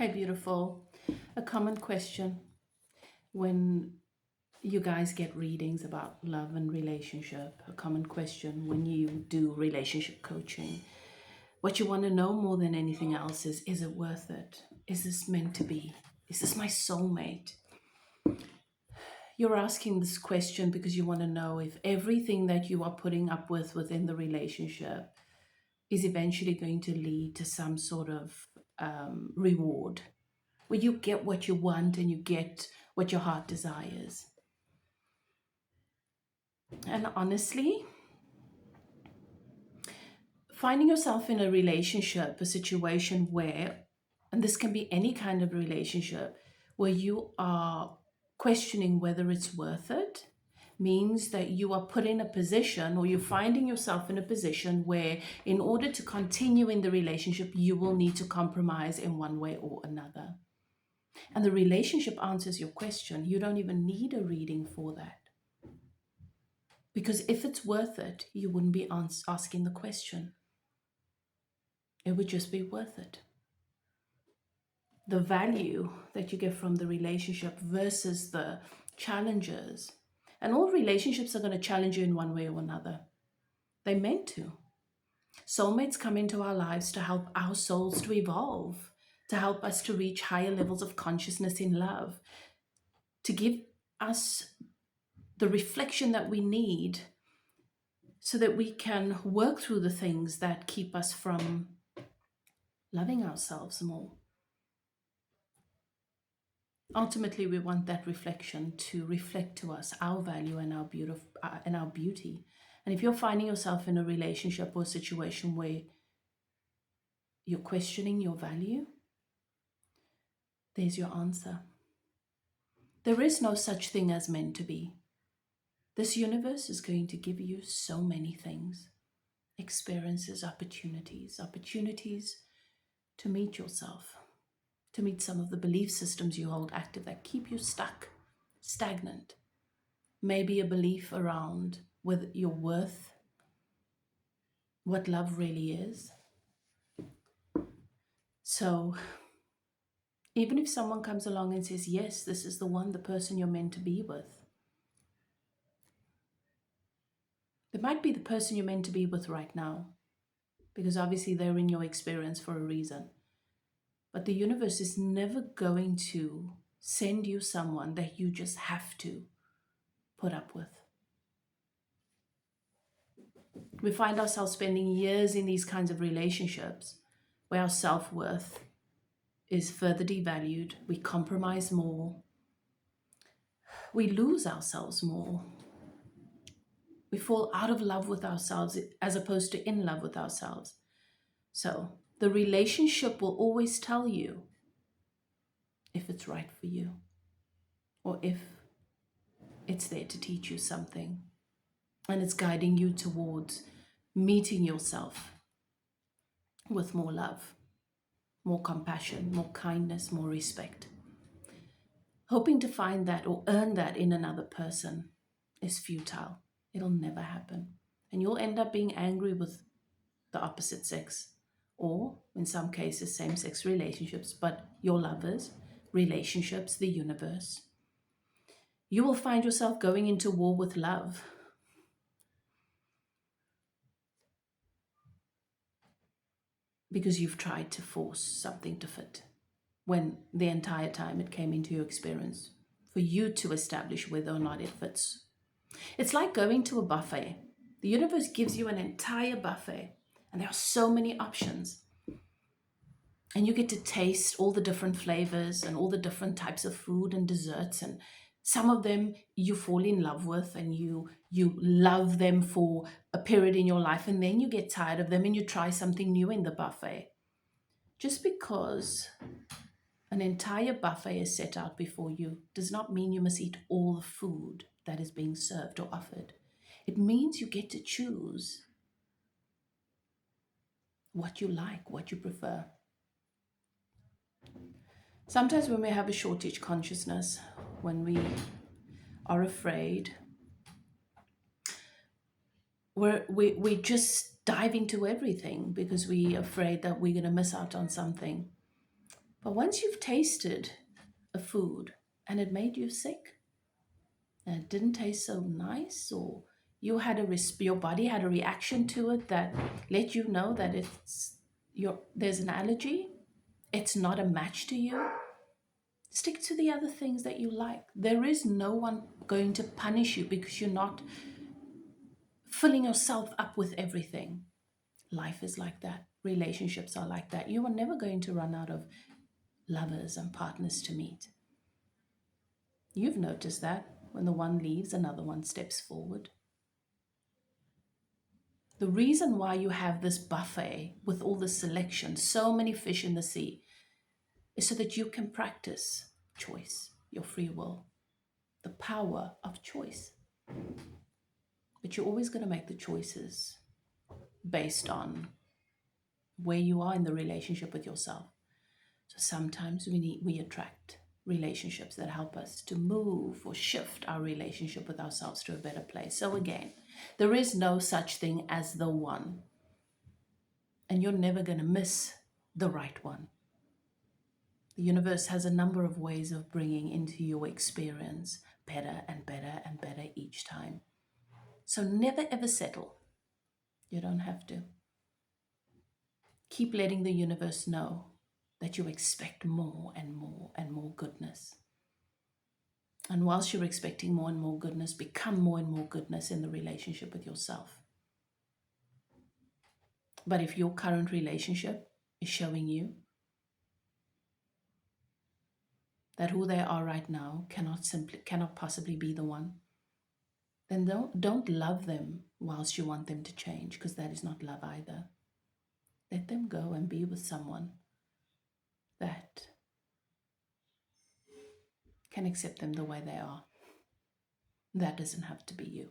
Hey, beautiful. A common question when you guys get readings about love and relationship, a common question when you do relationship coaching. What you want to know more than anything else is it worth it? Is this meant to be? Is this my soulmate? You're asking this question because you want to know if everything that you are putting up with within the relationship is eventually going to lead to some sort of reward where you get what you want and you get what your heart desires. And honestly, finding yourself in a relationship, a situation where, and this can be any kind of relationship, where you are questioning whether it's worth it, means that you are put in a position or you're finding yourself in a position where, in order to continue in the relationship, you will need to compromise in one way or another. And the relationship answers your question. You don't even need a reading for that. Because if it's worth it, you wouldn't be asking the question. It would just be worth it. The value that you get from the relationship versus the challenges. And all relationships are going to challenge you in one way or another. They're meant to. Soulmates come into our lives to help our souls to evolve, to help us to reach higher levels of consciousness in love, to give us the reflection that we need so that we can work through the things that keep us from loving ourselves more. Ultimately, we want that reflection to reflect to us our value and our beauty. And if you're finding yourself in a relationship or a situation where you're questioning your value, there's your answer. There is no such thing as meant to be. This universe is going to give you so many things, experiences, opportunities to meet yourself, to meet some of the belief systems you hold active that keep you stuck, stagnant. Maybe a belief around whether your worth, what love really is. So even if someone comes along and says, yes, this is the one, the person you're meant to be with, it might be the person you're meant to be with right now, because obviously they're in your experience for a reason. But the universe is never going to send you someone that you just have to put up with. We find ourselves spending years in these kinds of relationships where our self-worth is further devalued. We compromise more. We lose ourselves more. We fall out of love with ourselves as opposed to in love with ourselves. So the relationship will always tell you if it's right for you or if it's there to teach you something and it's guiding you towards meeting yourself with more love, more compassion, more kindness, more respect. Hoping to find that or earn that in another person is futile. It'll never happen. And you'll end up being angry with the opposite sex, or in some cases, same sex relationships, but your lovers, relationships, the universe. You will find yourself going into war with love. Because you've tried to force something to fit when the entire time it came into your experience for you to establish whether or not it fits. It's like going to a buffet. The universe gives you an entire buffet and there are so many options. And you get to taste all the different flavors and all the different types of food and desserts. And some of them you fall in love with and you love them for a period in your life. And then you get tired of them and you try something new in the buffet. Just because an entire buffet is set out before you does not mean you must eat all the food that is being served or offered. It means you get to choose what you like, what you prefer. Sometimes when we have a shortage consciousness, when we are afraid, we just dive into everything because we're afraid that we're going to miss out on something. But once you've tasted a food and it made you sick and it didn't taste so nice, or your body had a reaction to it that let you know that there's an allergy, it's not a match to you, stick to the other things that you like. There is no one going to punish you because you're not filling yourself up with everything. Life is like that. Relationships are like that. You are never going to run out of lovers and partners to meet. You've noticed that when the one leaves, another one steps forward. The reason why you have this buffet with all the selection, so many fish in the sea, is so that you can practice choice, your free will, the power of choice. But you're always going to make the choices based on where you are in the relationship with yourself. So sometimes we attract relationships that help us to move or shift our relationship with ourselves to a better place. So again, there is no such thing as the one. And you're never going to miss the right one. The universe has a number of ways of bringing into your experience better and better and better each time. So never ever settle. You don't have to. Keep letting the universe know that you expect more and more and more goodness. And whilst you're expecting more and more goodness, become more and more goodness in the relationship with yourself. But if your current relationship is showing you that who they are right now cannot possibly be the one, then don't love them whilst you want them to change, because that is not love either. Let them go and be with someone that can accept them the way they are. That doesn't have to be you.